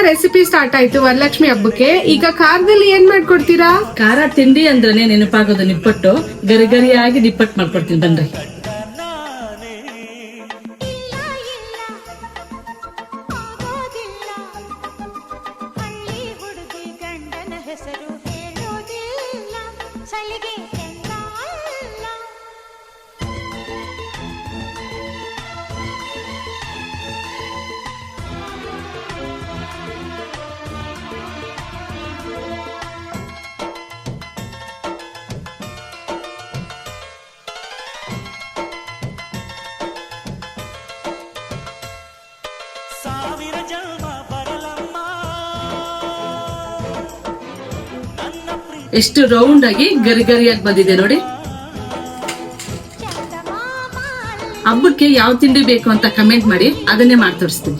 Recipe start ಆಯ್ತು ವರಲಕ್ಷ್ಮಿ ಹಬ್ಬಕ್ಕೆ. ಈಗ ಖಾರದಲ್ಲಿ ಏನ್ ಮಾಡ್ಕೊಡ್ತೀರಾ? ಖಾರ ತಿಂಡಿ ಅಂದ್ರೇನೆ ನೆನಪಾಗೋದು ನಿಪ್ಪಟ್ಟು. ಗರಿಗರಿಯಾಗಿ ನಿಪ್ಪಟ್ಟು ಮಾಡ್ಕೊಡ್ತೀನಿ ಬನ್ರಿ. ಎಷ್ಟು ರೌಂಡ್ ಆಗಿ ಗರಿಗರಿಯಾಗಿ ಬಂದಿದೆ ನೋಡಿ. ಹಬ್ಬಕ್ಕೆ ಯಾವ ತಿಂಡಿ ಬೇಕು ಅಂತ ಕಮೆಂಟ್ ಮಾಡಿ, ಅದನ್ನೇ ಮಾಡಿ ತೋರಿಸ್ತೀನಿ.